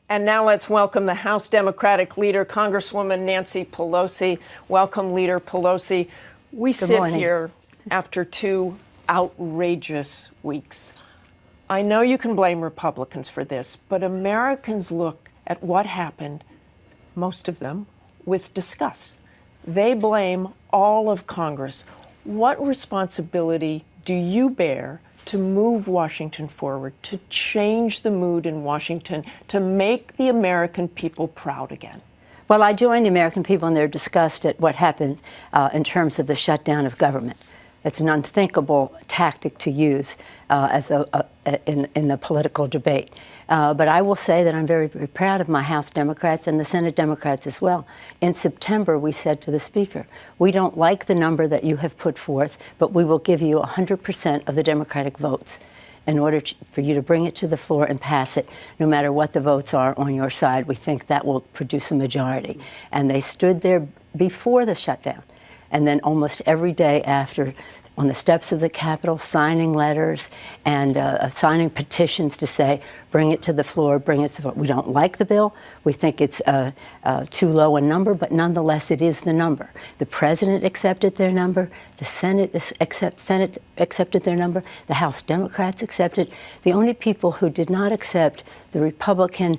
And now let's welcome the House Democratic Leader, Congresswoman Nancy Pelosi. Welcome, Leader Pelosi. We sit here after 2 outrageous weeks. I know you can blame Republicans for this, but Americans look at what happened, most of them, with disgust. They blame all of Congress. What responsibility do you bear to move Washington forward, to change the mood in Washington, to make the American people proud again? Well, I join the American people in their disgust at what happened in terms of the shutdown of government. It's an unthinkable tactic to use in the political debate. But I will say that I'm very, very proud of my House Democrats and the Senate Democrats as well. In September, we said to the Speaker, we don't like the number that you have put forth, but we will give you 100% of the Democratic votes in order for you to bring it to the floor and pass it, no matter what the votes are on your side. We think that will produce a majority. And they stood there before the shutdown, and then almost every day after, on the steps of the Capitol, signing letters and signing petitions to say, bring it to the floor, bring it to the floor. We don't like the bill. We think it's too low a number, but nonetheless, it is the number. The President accepted their number. The Senate accepted their number. The House Democrats accepted. The only people who did not accept the Republican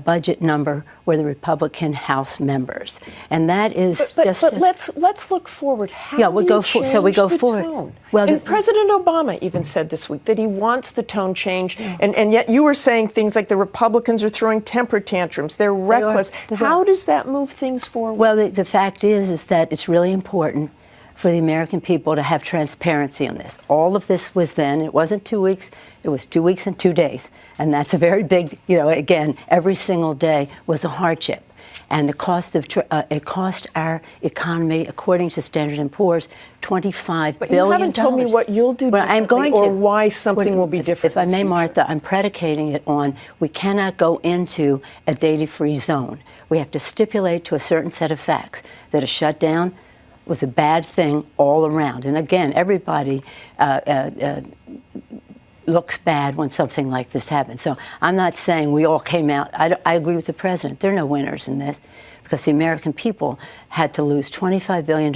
budget number were the Republican House members, and that is But let's look forward. How we go forward. Tone? Well, and President Obama even said this week that he wants the tone change, and yet you were saying things like the Republicans are throwing temper tantrums. They're reckless. How does that move things forward? Well, the fact is that it's really important for the American people to have transparency on this. All of this was then, it wasn't 2 weeks, it was 2 weeks and 2 days. And that's a very big, again, every single day was a hardship. And the cost of it cost our economy, according to Standard & Poor's, $25 billion. But you haven't told me what you'll do differently, I'm going to, or why something will be different. If I may, Martha, I'm predicating it on we cannot go into a data-free zone. We have to stipulate to a certain set of facts that a shutdown was a bad thing all around. And again, everybody looks bad when something like this happens. So I'm not saying we all came out. I agree with the President. There are no winners in this, because the American people had to lose $25 billion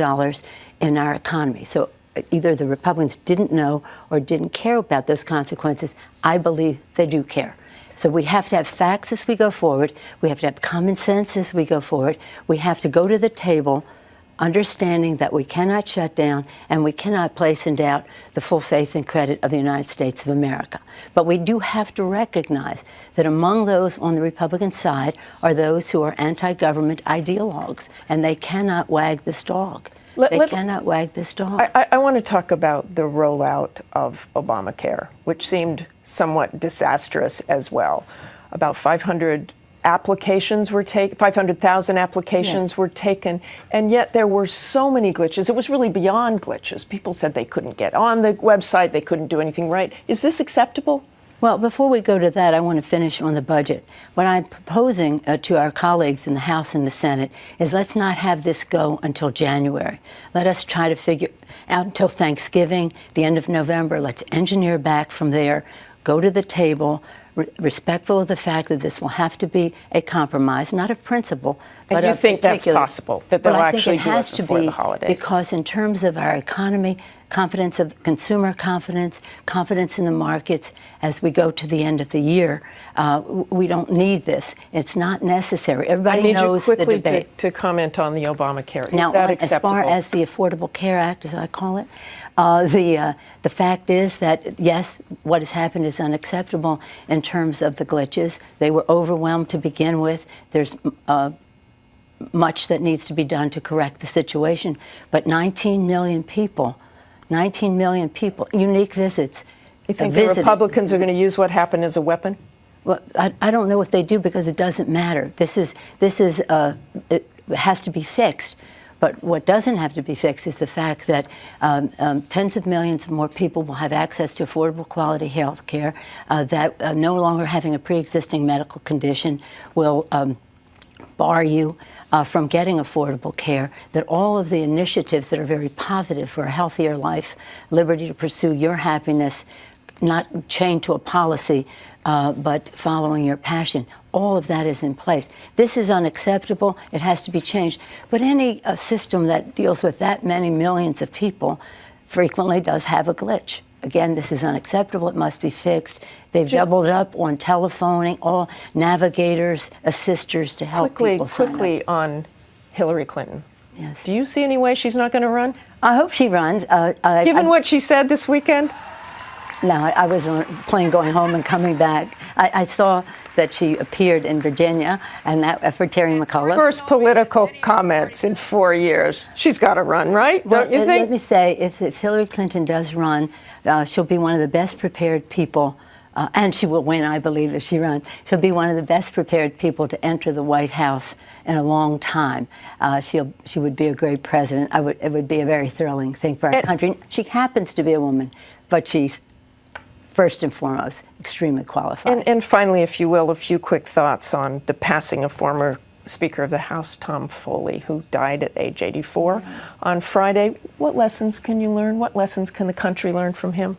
in our economy. So either the Republicans didn't know or didn't care about those consequences. I believe they do care. So we have to have facts as we go forward. We have to have common sense as we go forward. We have to go to the table understanding that we cannot shut down and we cannot place in doubt the full faith and credit of the United States of America. But we do have to recognize that among those on the Republican side are those who are anti-government ideologues, and they cannot wag this dog. They cannot wag this dog. I want to talk about the rollout of Obamacare, which seemed somewhat disastrous as well. About 500,000 applications were taken, and yet there were so many glitches. It was really beyond glitches. People said they couldn't get on the website, they couldn't do anything right. Is this acceptable? Well, before we go to that, I want to finish on the budget. What I'm proposing to our colleagues in the House and the Senate is let's not have this go until January. Let us try to figure out until Thanksgiving, the end of November. Let's engineer back from there, go to the table, respectful of the fact that this will have to be a compromise, not of principle, but of you think that's possible, that they'll actually do it before the holidays? Because in terms of our economy, confidence of consumer confidence in the markets as we go to the end of the year, we don't need this. It's not necessary. Everybody knows the debate. I need you quickly to comment on the Obamacare. Is now, that acceptable? As far as the Affordable Care Act, as I call it, the fact is that, yes, what has happened is unacceptable in terms of the glitches. They were overwhelmed to begin with. There's much that needs to be done to correct the situation. But 19 million people, unique visits. You think the Republicans are going to use what happened as a weapon? Well, I don't know if they do, because it doesn't matter. It has to be fixed. But what doesn't have to be fixed is the fact that tens of millions of more people will have access to affordable quality health care, that no longer having a pre-existing medical condition will bar you from getting affordable care, that all of the initiatives that are very positive for a healthier life, liberty to pursue your happiness, not chained to a policy, but following your passion. All of that is in place. This is unacceptable. It has to be changed. But any system that deals with that many millions of people frequently does have a glitch. Again, this is unacceptable. It must be fixed. They've doubled up on telephoning, all navigators, assisters to help people sign up. Quickly on Hillary Clinton. Yes. Do you see any way she's not going to run? I hope she runs. Given what she said this weekend? No, I was on a plane going home and coming back. I saw that she appeared in Virginia, and that for Terry McAuliffe. First political comments in 4 years. She's got to run, right? Well, don't you think? Let me say, if Hillary Clinton does run, she'll be one of the best prepared people, and she will win, I believe, if she runs. She'll be one of the best prepared people to enter the White House in a long time. She would be a great president. It would be a very thrilling thing for our country. She happens to be a woman, but she's first and foremost extremely qualified. And finally, if you will, a few quick thoughts on the passing of former Speaker of the House Tom Foley, who died at age 84 on Friday. What lessons can you learn? What lessons can the country learn from him?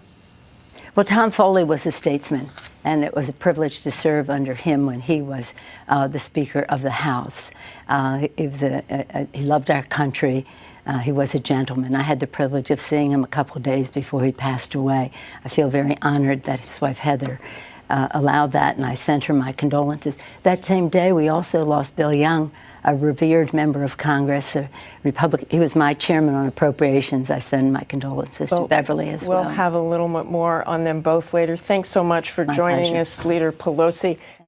Well, Tom Foley was a statesman, and it was a privilege to serve under him when he was the Speaker of the House. He loved our country. He was a gentleman. I had the privilege of seeing him a couple of days before he passed away. I feel very honored that his wife, Heather, allowed that, and I sent her my condolences. That same day, we also lost Bill Young, a revered member of Congress, a Republican. He was my chairman on appropriations. I send my condolences to Beverly as well. We'll have a little bit more on them both later. Thanks so much for joining us, Leader Pelosi.